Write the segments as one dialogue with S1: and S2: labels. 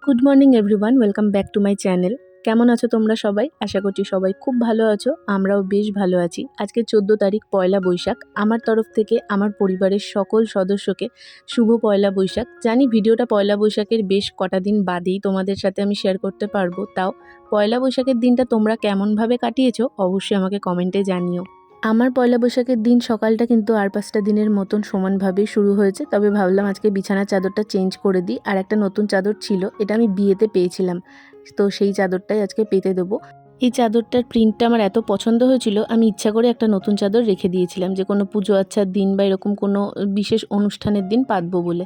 S1: Good morning everyone, welcome back to my channel. কেমন আছো তোমরা সবাই? আশা করছি সবাই খুব ভালো আছো, আমরাও বেশ ভালো আছি। আজকে 14 তারিখ, পয়লা বৈশাখ। আমার তরফ থেকে আমার পরিবারের সকল সদস্যকে শুভ পয়লা বৈশাখ। জানি ভিডিওটা পয়লা বৈশাখের বেশ কটা দিন বাদেই তোমাদের সাথে আমি শেয়ার করতে পারবো, তাও পয়লা বৈশাখের দিনটা তোমরা কেমনভাবে কাটিয়েছো অবশ্যই আমাকে কমেন্টে জানিও। আমার পয়লা বৈশাখের দিন সকালটা কিন্তু আর 5টা দিনের মতন সমানভাবেই শুরু হয়েছে, তবে ভাবলাম আজকে বিছানার চাদরটা চেঞ্জ করে দিই। আর একটা নতুন চাদর ছিল, এটা আমি বিয়েতে পেয়েছিলাম, তো সেই চাদরটাই আজকে পেতে দেবো। এই চাদরটার প্রিন্টটা আমার এত পছন্দ হয়েছিল, আমি ইচ্ছা করে একটা নতুন চাদর রেখে দিয়েছিলাম যে কোনো পুজো আচ্ছার দিন বা এরকম কোনো বিশেষ অনুষ্ঠানের দিন পাতবো বলে।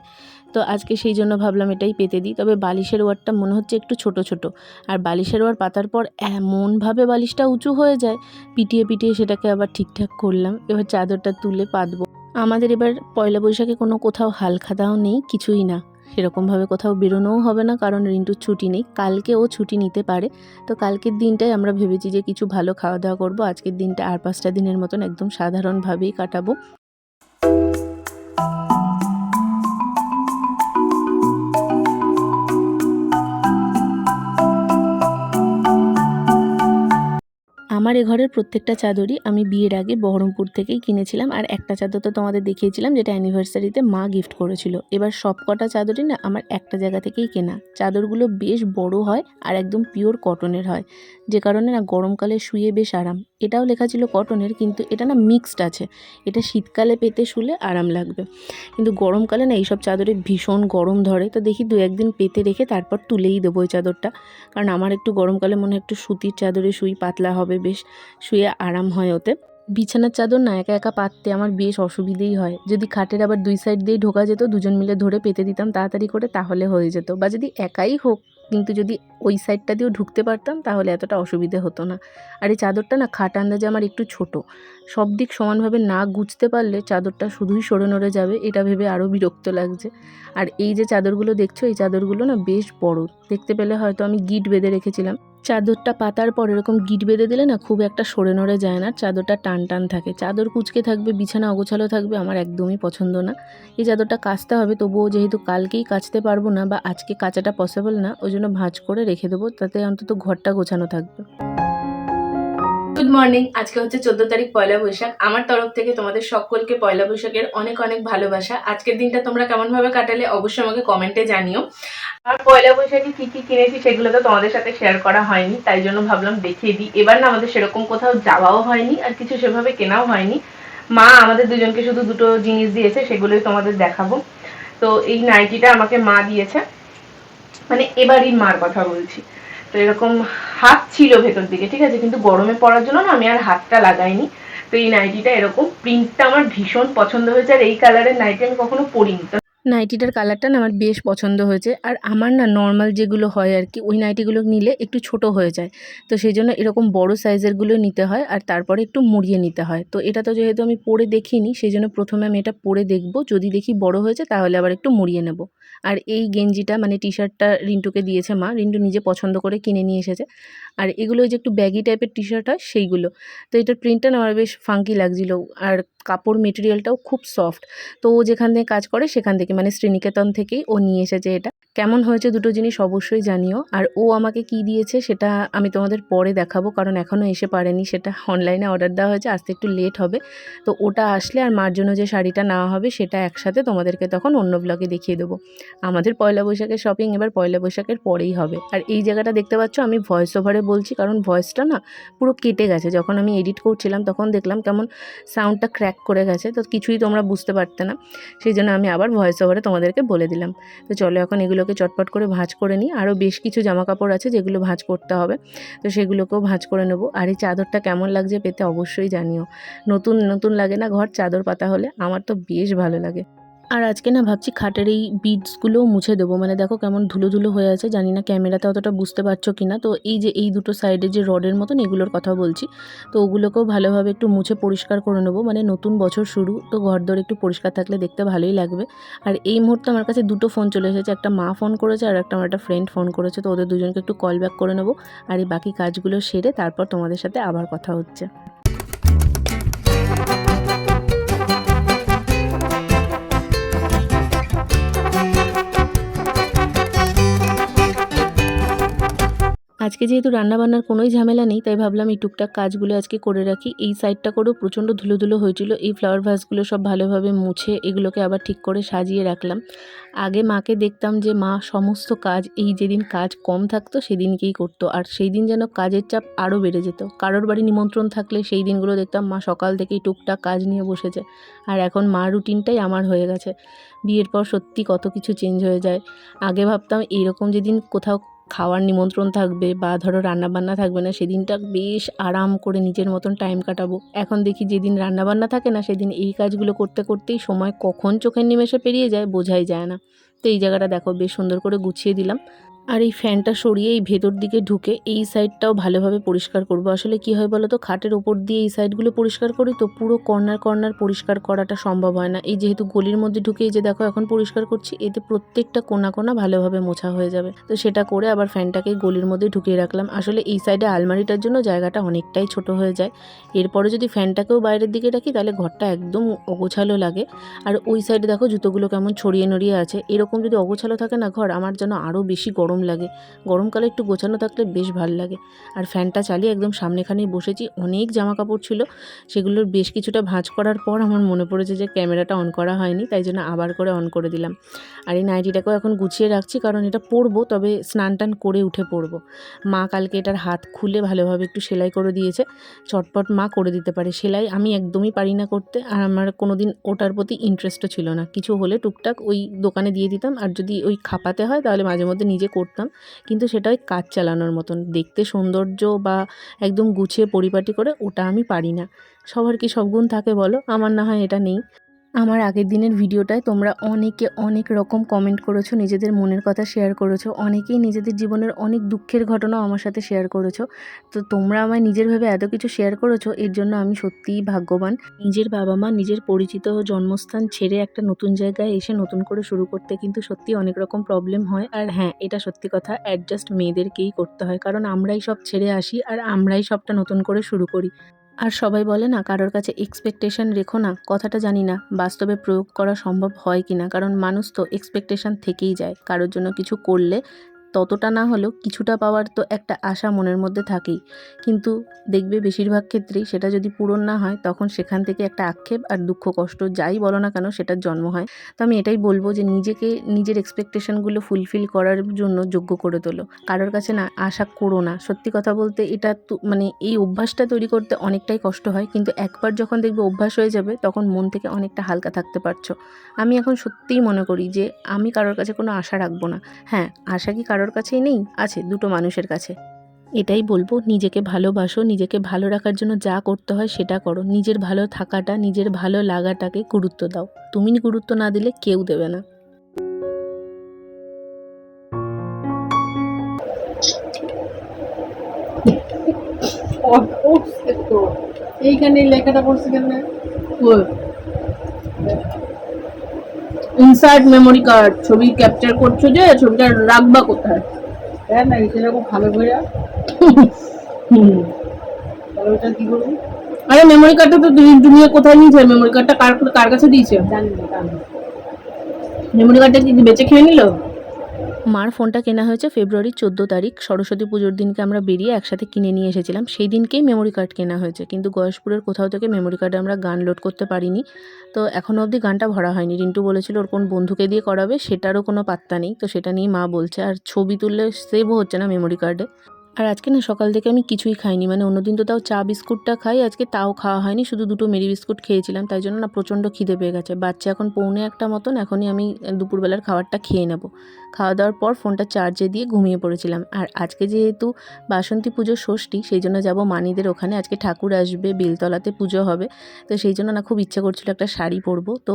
S1: তো আজকে সেই জন্য ভাবলাম এটাই পেতে দিই। তবে বালিশের ওয়ারটা মনে হচ্ছে একটু ছোট ছোট, আর বালিশের ওয়ার পাতার পর এমনভাবে বালিশটা উঁচু হয়ে যায়, পিটিয়ে পিটিয়ে সেটাকে আবার ঠিকঠাক করলাম। এবার চাদরটা তুলে পাতবো। আমাদের এবার পয়লা বৈশাখে কোনো কোথাও হালখাতাও নেই, কিছুই না। সেরকমভাবে কোথাও বেরোনোও হবে না, কারণ রিন্টুর ছুটি নেই। কালকে ও ছুটি নিতে পারে, তো কালকের দিনটাই আমরা ভেবেছি যে কিছু ভালো খাওয়া দাওয়া করবো। আজকের দিনটা আর 5টা দিনের মতন একদম সাধারণভাবেই কাটাবো। আমার এ ঘরের প্রত্যেকটা চাদরই আমি বিয়ের আগে বহরমপুর থেকেই কিনেছিলাম, আর একটা চাদর তো তোমাদের দেখিয়েছিলাম যেটা অ্যানিভার্সারিতে মা গিফট করেছিল। এবার সব কটা চাদরই না আমার একটা জায়গা থেকেই কেনা। চাদরগুলো বেশ বড় হয় আর একদম পিওর কটনের হয়, যে কারণে না গরমকালে শুয়ে বেশ আরাম। এটাও লেখা ছিল কটনের, কিন্তু এটা না মিক্সড আছে। এটা শীতকালে পেতে শুলে আরাম লাগবে, কিন্তু গরমকালে না এইসব চাদরে ভীষণ গরম ধরে। তো দেখি 2-1 দিন পেতে রেখে তারপর তুলেই দেবো ওই চাদরটা, কারণ আমার একটু গরমকালে মনে হয় একটু সুতির চাদরে শুই, পাতলা হবে, বেশ শুয়ে আরাম হয় ওতে। বিছানার চাদর না একা একা পাততে আমার বেশ অসুবিধেই হয়। যদি খাটের আবার 2 সাইড দিয়েই ঢোকা যেত, দুজন মিলে ধরে পেতে দিতাম তাড়াতাড়ি করে, তাহলে হয়ে যেত। বা যদি একাই হোক, কিন্তু যদি ওই সাইডটা দিয়েও ঢুকতে পারতাম তাহলে এতটা অসুবিধে হতো না। আর এই চাদরটা না খাট আন্দাজে আমার একটু ছোট, সব দিক সমানভাবে না গুছতে পারলে চাদরটা শুধুই সরে নড়ে যাবে, এটা ভেবে আরও বিরক্ত লাগছে। আর এই যে চাদরগুলো দেখছো, এই চাদরগুলো না বেশ বড়। দেখতে পেলে হয়তো আমি গিট বেঁধে রেখেছিলাম। চাদরটা পাতার পর এরকম গিট বেঁধে দিলে না খুব একটা সরে নড়ে যায় না, চাদরটা টান টান থাকে। চাদর কুঁচকে থাকবে, বিছানা অগোছালো থাকবে, আমার একদমই পছন্দ না। এই চাদরটা কাচতে হবে, তবুও যেহেতু কালকেই কাচতে পারবো না বা আজকে কাচাটা পসিবল না, ওই জন্য ভাঁজ করে রেখে দেবো, তাতে অন্তত ঘরটা গোছানো থাকবে। Good morning. আজকে হচ্ছে 14 তারিখ, পয়লা বৈশাখ। আমার তরফ থেকে তোমাদের সকলকে পয়লা বৈশাখের অনেক অনেক ভালোবাসা। আজকের দিনটা তোমরা কেমনভাবে কাটালে অবশ্যই আমাকে কমেন্টে জানিও। আর পয়লা বৈশাখে কি কি কিনেছি সেগুলো তো তোমাদের সাথে শেয়ার করা হয়নি, তাই জন্য ভাবলাম দেখিয়ে দিই। এবার না আমাদের সেরকম কোথাও যাওয়াও হয়নি আর কিছু সেভাবে কেনাও হয়নি। মা আমাদের দুজনকে শুধু দুটো জিনিস দিয়েছে, সেগুলোই তোমাদের দেখাবো। তো এই নাইটিটা আমাকে মা দিয়েছে, মানে এবারই মার কথা বলছি। তো এরকম হাত ছিল ভেতর দিকে, ঠিক আছে, কিন্তু গরমে পড়ার জন্য না আমি আর হাতটা লাগাইনি। তো এই নাইটিটা এরকম, প্রিন্টটা আমার ভীষণ পছন্দ হয়েছে, আর এই কালারের নাইটি আমি কখনো পরিনি। নাইটিটার কালারটা না আমার বেশ পছন্দ হয়েছে। আর আমার না নর্মাল যেগুলো হয় আর কি, ওই নাইটিগুলো নিলে একটু ছোট হয়ে যায়, তো সেই জন্য এরকম বড় সাইজেরগুলো নিতে হয় আর তারপরে একটু মুড়িয়ে নিতে হয়। তো এটা তো যেহেতু আমি পরে দেখিনি, সেই জন্য প্রথমে আমি এটা পরে দেখব, যদি দেখি বড় হয়েছে তাহলে আবার একটু মুড়িয়ে নেব। আর এই গেঞ্জিটা মানে টি শার্টটা রিন্টুকে দিয়েছে মা, রিন্টু নিজে পছন্দ করে কিনে নিয়ে এসেছে। আর এগুলো যে একটু ব্যাগি টাইপের টি শার্ট হয় সেইগুলো। তো এটার প্রিন্টটা না আমার বেশ ফাঙ্কি লাগছিল, আর কাপড় মেটেরিয়ালটাও খুব সফট। তো ও যেখান থেকে কাজ করে সেখান থেকে, মানে শ্রীনিকেতন থেকেই ও নিয়ে এসেছে এটা। কেমন হয়েছে দুটো জিনিস অবশ্যই জানিও। আর ও আমাকে কি দিয়েছে সেটা আমি তোমাদের পরে দেখাবো, কারণ এখনও এসে পারেনি, সেটা অনলাইনে অর্ডার দেওয়া হয়েছে, আসতে একটু লেট হবে। তো ওটা আসলে আর মার জন্য যে শাড়িটা নেওয়া হবে সেটা একসাথে তোমাদেরকে তখন অন্য ব্লগে দেখিয়ে দেবো। আমাদের পয়লা বৈশাখের শপিং এবার পয়লা বৈশাখের পরেই হবে। আর এই জায়গাটা দেখতে পাচ্ছ আমি ভয়েস ওভারে বলছি, কারণ ভয়েসটা না পুরো কেটে গেছে। যখন আমি এডিট করছিলাম তখন দেখলাম কেমন সাউন্ডটা ক্র্যাক করে গেছে, তো কিছুই তোমরা বুঝতে পারতে না, সেই জন্য আমি আবার ভয়েস ওভারে তোমাদেরকে বলে দিলাম। তো চলো এখন এগুলোকে চটপট করে ভাঁজ করে নিই। আরও বেশ কিছু জামা কাপড় আছে যেগুলো ভাঁজ করতে হবে, তো সেগুলোকেও ভাঁজ করে নেবো। আর এই চাদরটা কেমন লাগছে পেতে অবশ্যই জানিও। নতুন নতুন লাগে না ঘর চাদর পাতা হলে? আমার তো বেশ ভালো লাগে। আর আজকে না ভাবছি খাটের এই বিডসগুলোও মুছে দেবো, মানে দেখো কেমন ধুলো ধুলো হয়ে আছে, জানি না ক্যামেরাতে অতটা বুঝতে পারছো কি না। তো এই যে এই দুটো সাইডে যে রডের মতন, এগুলোর কথা বলছি, তো ওগুলোকেও ভালোভাবে একটু মুছে পরিষ্কার করে নেবো। মানে নতুন বছর শুরু, তো ঘরদোর একটু পরিষ্কার থাকলে দেখতে ভালোই লাগবে। আর এই মুহূর্তে আমার কাছে দুটো ফোন চলে এসেছে, একটা মা ফোন করেছে আর একটা আমার একটা ফ্রেন্ড ফোন করেছে, তো ওদের দুজনকে একটু কল ব্যাক করে নেবো। আর এই বাকি কাজগুলো সেরে তারপর তোমাদের সাথে আবার কথা হচ্ছে। আজকে যেহেতু রান্নাবান্নার কোনোই ঝামেলা নেই, তাই ভাবলাম এই টুকটাক কাজগুলো আজকে করে রাখি। এই সাইডটা করেও প্রচণ্ড ধুলো ধুলো হয়েছিল, এই ফ্লাওয়ার ভাসগুলো সব ভালোভাবে মুছে এগুলোকে আবার ঠিক করে সাজিয়ে রাখলাম। আগে মাকে দেখতাম যে মা সমস্ত কাজ এই যেদিন কাজ কম থাকতো সেদিনকেই করতো, আর সেই দিন যেন কাজের চাপ আরও বেড়ে যেত। কারোর বাড়ি নিমন্ত্রণ থাকলে সেই দিনগুলো দেখতাম মা সকাল থেকেই টুকটাক কাজ নিয়ে বসেছে। আর এখন মা রুটিনটাই আমার হয়ে গেছে। বিয়ের পর সত্যি কত কিছু চেঞ্জ হয়ে যায়। আগে ভাবতাম এইরকম যেদিন কোথাও খাওয়ার নিমন্ত্রণ থাকবে বা ধরো রান্নাবান্না থাকবে না, সেদিনটা বেশ আরাম করে নিজের মতন টাইম কাটাবো। এখন দেখি যেদিন রান্নাবান্না থাকে না সেদিন এই কাজগুলো করতে করতেই সময় কখন চোখের নিমেষে পেরিয়ে যায় বোঝাই যায় না। তো এই জায়গাটা দেখো বেশ সুন্দর করে গুছিয়ে দিলাম। আর এই ফ্যানটা সরিয়ে এই ভেতর দিকে ঢুকে এই সাইডটাও ভালোভাবে পরিষ্কার করব। আসলে কি হয় বলো তো, খাটের ওপর দিয়ে এই সাইডগুলো পরিষ্কার করি তো পুরো কর্নার কর্নার পরিষ্কার করাটা সম্ভব হয় না। এই যেহেতু গলির মধ্যে ঢুকে এই যে দেখো এখন পরিষ্কার করছি, এতে প্রত্যেকটা কোনা কোনা ভালোভাবে মোছা হয়ে যাবে। তো সেটা করে আবার ফ্যানটাকে গলির মধ্যে ঢুকিয়ে রাখলাম। আসলে এই সাইডে আলমারিটার জন্য জায়গাটা অনেকটাই ছোট হয়ে যায়। এরপরে যদি ফ্যানটাকেও বাইরের দিকে রাখি তাহলে ঘরটা একদম অগোছালো লাগে। আর ওই সাইডে দেখো জুতোগুলো কেমন ছড়িয়ে নড়িয়ে আছে। এরকম যদি অগোছালো থাকে না ঘর, আমার যেন আরও বেশি গরম লাগে। গরমকালে একটু গোছানো থাকলে বেশ ভালো লাগে। আর ফ্যানটা চালিয়ে একদম সামনেখানেই বসেছি। অনেক জামা কাপড় ছিল, সেগুলোর বেশ কিছুটা ভাঁজ করার পর আমার মনে পড়েছে যে ক্যামেরাটা অন করা হয়নি, তাই জন্য আবার করে অন করে দিলাম। আর এই নাইটিটাকেও এখন গুছিয়ে রাখছি, কারণ এটা পরবো, তবে স্নান টান করে উঠে পরবো। মা কালকে এটার হাত খুলে ভালোভাবে একটু সেলাই করে দিয়েছে। চটপট মা করে দিতে পারে সেলাই, আমি একদমই পারি না করতে। আর আমার কোনো দিন ওটার প্রতি ইন্টারেস্টও ছিল না। কিছু হলে টুকটাক ওই দোকানে দিয়ে দিতাম, আর যদি ওই খাপাতে হয় তাহলে মাঝে মধ্যে নিজে করতাম। কিন্তু সেটা ওই কাজ চালানোর মতন দেখতে সৌন্দর্য বা একদম গুছিয়ে পরিপাটি করে ওটা আমি পারি না। সবার কি সব গুণ থাকে বলো, আমার না হয় এটা নেই। আমার আগের দিনের ভিডিওটায় তোমরা অনেকে অনেক রকম কমেন্ট করেছো, নিজেদের মনের কথা শেয়ার করেছো, অনেকেই নিজেদের জীবনের অনেক দুঃখের ঘটনাও আমার সাথে শেয়ার করেছো। তো তোমরা আমায় নিজের ভেবে এত কিছু শেয়ার করেছো, এর জন্য আমি সত্যিই ভাগ্যবান। নিজের বাবা মা, নিজের পরিচিত জন্মস্থান ছেড়ে একটা নতুন জায়গায় এসে নতুন করে শুরু করতে কিন্তু সত্যি অনেক রকম প্রবলেম হয়। আর হ্যাঁ, এটা সত্যি কথা, অ্যাডজাস্ট মেয়েদেরকেই করতে হয়, কারণ আমরাই সব ছেড়ে আসি আর আমরাই সবটা নতুন করে শুরু করি। আর সবাই বলে না কারোর কাছে এক্সপেকটেশন রেখো না, কথাটা জানি না বাস্তবে প্রয়োগ করা সম্ভব হয় কি না, কারণ মানুষ তো এক্সপেকটেশন থেকেই যায়। কারোর জন্য কিছু করলে ততটা না হলেও কিছুটা পাওয়ার তো একটা আশা মনের মধ্যে থাকেই, কিন্তু দেখবে বেশিরভাগ ক্ষেত্রেই সেটা যদি পূরণ না হয় তখন সেখান থেকে একটা আক্ষেপ আর দুঃখ কষ্ট যাই বলো না কেন সেটার জন্ম হয়। তো আমি এটাই বলবো যে নিজেকে নিজের এক্সপেকটেশনগুলো ফুলফিল করার জন্য যোগ্য করে তোলো। কারোর কাছে না আশা করো না। সত্যি কথা বলতে এটা তো মানে এই অভ্যাসটা তৈরি করতে অনেকটাই কষ্ট হয়, কিন্তু একবার যখন দেখবে অভ্যাস হয়ে যাবে তখন মন থেকে অনেকটা হালকা থাকতে পারছো। আমি এখন সত্যিই মনে করি যে আমি কারোর কাছে কোনো আশা রাখবো না। হ্যাঁ, আশা কি কারোর কাছেই নেই? আছে, দুটো মানুষের কাছে। এটাই বলবো, নিজেকে ভালোবাসো, নিজেকে ভালো রাখার জন্য যা করতে হয় সেটা করো। নিজের ভালো থাকাটা, নিজের ভালো লাগাটাকে গুরুত্ব দাও। তুমি গুরুত্ব না দিলে কেউ দেবে না।
S2: এইখানে লেখাটা পড়ছে কেন? ইনসার্ট মেমোরি কার্ড, ছবি ক্যাপচার করছো যে ছবিটা রাখবা কোথায়? হ্যাঁ না, সেরকম ভালো করে তাহলে ওটা কি করবি? আরে মেমোরি কার্ডটা তো তুমি কোথায় নিয়েছে? মেমোরি কার্ডটা কার কাছে দিয়েছে? জানি না। মেমোরি কার্ডটা কি বেঁচে খেয়ে নিল?
S1: মার ফোনটা কেনা হয়েছে ফেব্রুয়ারির 14 তারিখ। সরস্বতী পুজোর দিনকে আমরা বেরিয়ে একসাথে কিনে নিয়ে এসেছিলাম। সেই দিনকেই মেমোরি কার্ড কেনা হয়েছে, কিন্তু গয়েশপুরের কোথাও থেকে মেমোরি কার্ডে আমরা গান লোড করতে পারিনি। তো এখনও অবধি গানটা ভরা হয়নি। রিন্টু বলেছিল ওর কোন বন্ধুকে দিয়ে করাবে, সেটারও কোনো পাত্তা নেই। তো সেটা নিয়ে মা বলছে, আর ছবি তুললে সেভও হচ্ছে না মেমোরি কার্ডে। আর আজকে না সকাল থেকে আমি কিছুই খাইনি, মানে অন্যদিন তো তাও চা বিস্কুটটা খাই, আজকে তাও খাওয়া হয়নি, শুধু দুটো মেরি বিস্কুট খেয়েছিলাম। তাই জন্য না প্রচণ্ড খিদে পেয়ে গেছে। বাচ্চা এখন 1:45 মতন, এখনই আমি দুপুরবেলার খাবারটা খেয়ে নেব। খাওয়া দাওয়ার পর ফোনটা চার্জে দিয়ে ঘুমিয়ে পড়েছিলাম। আর আজকে যেহেতু বাসন্তী পুজোর ষষ্ঠী, সেই জন্য যাব মানিদের ওখানে। আজকে ঠাকুর আসবে, বেলতলাতে পুজো হবে। তো সেই জন্য না খুব ইচ্ছা করছিল একটা শাড়ি পরবো। তো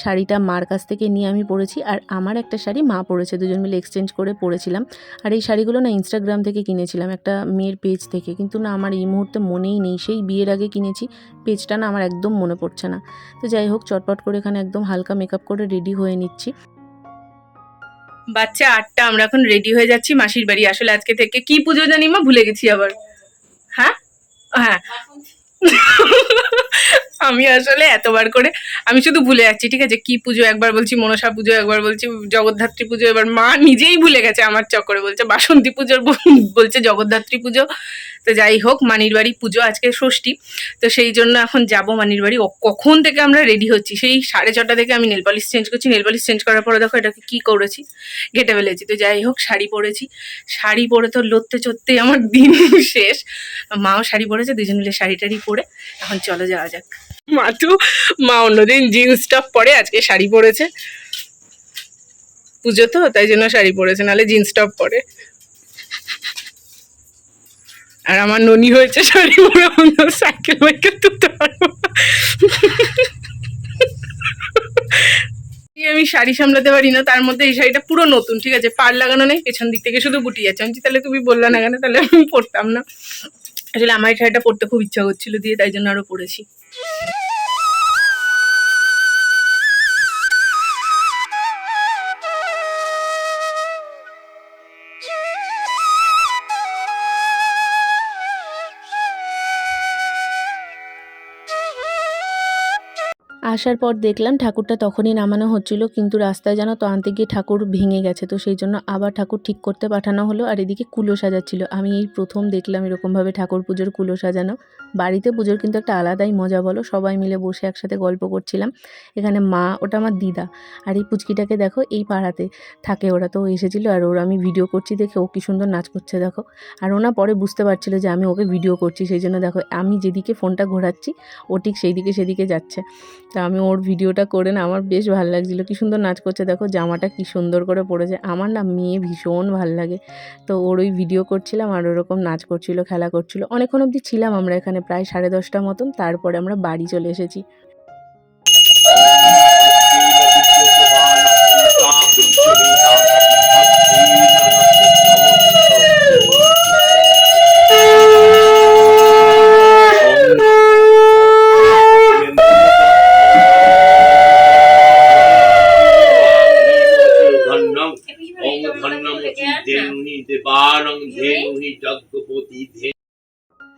S1: শাড়িটা মার কাছ থেকে নিয়ে আমি পরেছি, আর আমার একটা শাড়ি মা পরেছে, দুজন মিলে এক্সচেঞ্জ করে পরেছিলাম। আর এই শাড়িগুলো না ইনস্টাগ্রাম থেকে কিনেছিলাম, একটা মেয়ের পেজ থেকে, কিন্তু না আমার এই মুহূর্তে মনেই নেই, সেই বিয়ের আগে কিনেছি। পেজটা না আমার একদম মনে পড়ছে না। তো যাই হোক, চটপট করে এখানে একদম হালকা মেকআপ করে রেডি হয়ে নিচ্ছি।
S2: বাচ্চা 8টা, আমরা এখন রেডি হয়ে যাচ্ছি মাসির বাড়ি। আসলে আজকে থেকে কি পুজো জানি মা, ভুলে গেছি আবার। হ্যাঁ হ্যাঁ আমি আসলে এতবার করে আমি শুধু ভুলে যাচ্ছি, ঠিক আছে, কি পুজো একবার বলছি মনসা পুজো, একবার বলছি জগদ্ধাত্রী পুজো, এবার মা নিজেই ভুলে গেছে আমার চক্করে, বলছে বাসন্তী পুজোর বলছে জগদ্ধাত্রী পুজো। তো যাই হোক, মানির বাড়ি পুজো, আজকে ষষ্ঠী, তো সেই জন্য এখন যাব মানির বাড়ি। কখন থেকে আমরা রেডি হচ্ছি, সেই 6:30 থেকে আমি নেল পলিশ চেঞ্জ করছি। নেল পলিশ চেঞ্জ করার পরে দেখো এটাকে কি করেছি, ঘেটে ফেলেছি। তো যাই হোক, শাড়ি পরেছি, শাড়ি পরে তো লড়তে চড়তে আমার দিন শেষ। মাও শাড়ি পরেছে, দুজন মিলে শাড়ি টাড়ি পরে এখন চলো যাওয়া যাক। মা অন্যদিন জিন্স টপ পরে, আজকে শাড়ি পরেছে, পুজো তো তাই জন্য শাড়ি পরেছে, নাহলে জিন্স টপ পরে। আর আমার ননি হয়েছে শাড়ি পরে, অন্য সাইকেল বাইকেল তুলতে পারবো। আমি শাড়ি সামলাতে পারি না, তার মধ্যে এই শাড়িটা পুরো নতুন, ঠিক আছে, পাড় লাগানো নেই, পেছন দিক থেকে শুধু বুটি যাচ্ছে। আমি তাহলে তুমি বললা না কেন, তাহলে আমি পরতাম না। আসলে আমার এই শাড়িটা পরতে খুব ইচ্ছা করছিল দিয়ে, তাই জন্য আরো পরেছি।
S1: আসার পর দেখলাম ঠাকুরটা তখনই নামানো হচ্ছিল, কিন্তু রাস্তায় যেন তো আনতে গিয়ে ঠাকুর ভেঙে গেছে, তো সেই জন্য আবার ঠাকুর ঠিক করতে পাঠানো হলো। আর এদিকে কুলো সাজাচ্ছিল, আমি এই প্রথম দেখলাম এরকমভাবে ঠাকুর পুজোর কুলো সাজানো। বাড়িতে পুজোর কিন্তু একটা আলাদাই মজা, বলো, সবাই মিলে বসে একসাথে গল্প করছিলাম। এখানে মা, ওটা আমার দিদা, আর এই পুচকিটাকে দেখো এই পাড়াতে থাকে ওরা, তো এসেছিলো আর ওরা আমি ভিডিও করছি দেখে ও কি সুন্দর নাচ করছে দেখো। আর ওনা পরে বুঝতে পারছিল যে আমি ওকে ভিডিও করছি, সেই জন্য দেখো আমি যেদিকে ফোনটা ঘোরাচ্ছি ও ঠিক সেই দিকে সেদিকে যাচ্ছে। তা আমি ওর ভিডিওটা করে না, আমার বেশ ভালো লাগছিলো, কী সুন্দর নাচ করছে দেখো, জামাটা কি সুন্দর করে পরেছে। আমার না মেয়ে ভীষণ ভাল লাগে, তো ওর ওই ভিডিও করছিলাম আর ওরকম নাচ করছিল, খেলা করছিল। অনেকক্ষণ অবধি ছিলাম আমরা এখানে, প্রায় 10:30 মতন, তারপরে আমরা বাড়ি চলে এসেছি।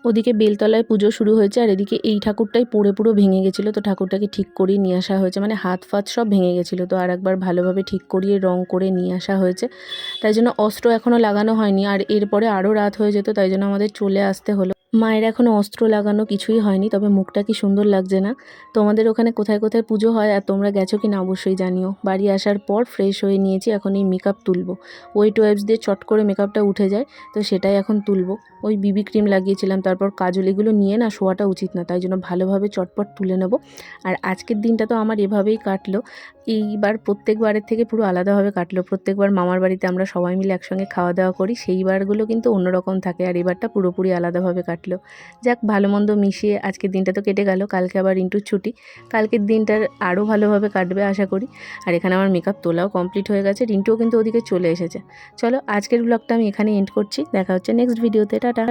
S1: ওদিকে বেলতলায় পুজো শুরু হয়েছে, আর এদিকে এই ঠাকুরটাই পড়ে পুরো ভেঙে গেছিলো, তো ঠাকুরটাকে ঠিক করিয়ে নিয়ে আসা হয়েছে, মানে হাত ফাত সব ভেঙে গেছিলো, তো আর একবার ভালোভাবে ঠিক করিয়ে রং করে নিয়ে আসা হয়েছে। তাই জন্য অস্ত্র এখনও লাগানো হয়নি, আর এরপরে আরও রাত হয়ে যেত, তাই জন্য আমাদের চলে আসতে হলো। মায়ের এখনও অস্ত্র লাগানো কিছুই হয়নি, তবে মুখটা কি সুন্দর লাগছে না। তোমাদের ওখানে কোথায় কোথায় পুজো হয় আর তোমরা গেছো কি না অবশ্যই জানিও। বাড়ি আসার পর ফ্রেশ হয়ে নিয়েছি, এখন এই মেকআপ তুলবো। ওয়েট ওয়াইপস দিয়ে চট করে মেকআপটা উঠে যায়, তো সেটাই এখন তুলবো। ওই বিবি ক্রিম লাগিয়েছিলাম, তারপর কাজল, এগুলো নিয়ে না শোয়াটা উচিত না, তাই জন্য ভালোভাবে চটপট তুলে নেব। আর আজকের দিনটা তো আমার এভাবেই কাটলো, এইবার প্রত্যেকবারের থেকে পুরো আলাদাভাবে কাটলো। প্রত্যেকবার মামার বাড়িতে আমরা সবাই মিলে একসঙ্গে খাওয়া দাওয়া করি, সেই বারগুলো কিন্তু অন্যরকম থাকে, আর এবারটা পুরোপুরি আলাদাভাবে কাটলো। যাক, ভালো মন্দ মিশিয়ে আজকের দিনটা তো কেটে গেল। কালকে আবার রিন্টুর ছুটি, কালকের দিনটার আরও ভালোভাবে কাটবে আশা করি। আর এখানে আমার মেকআপ তোলাও কমপ্লিট হয়ে গেছে, রিন্টুও কিন্তু ওদিকে চলে এসেছে। চলো, আজকের ব্লগটা আমি এখানে এন্ড করছি, দেখা হচ্ছে নেক্সট ভিডিওতে, টাটা।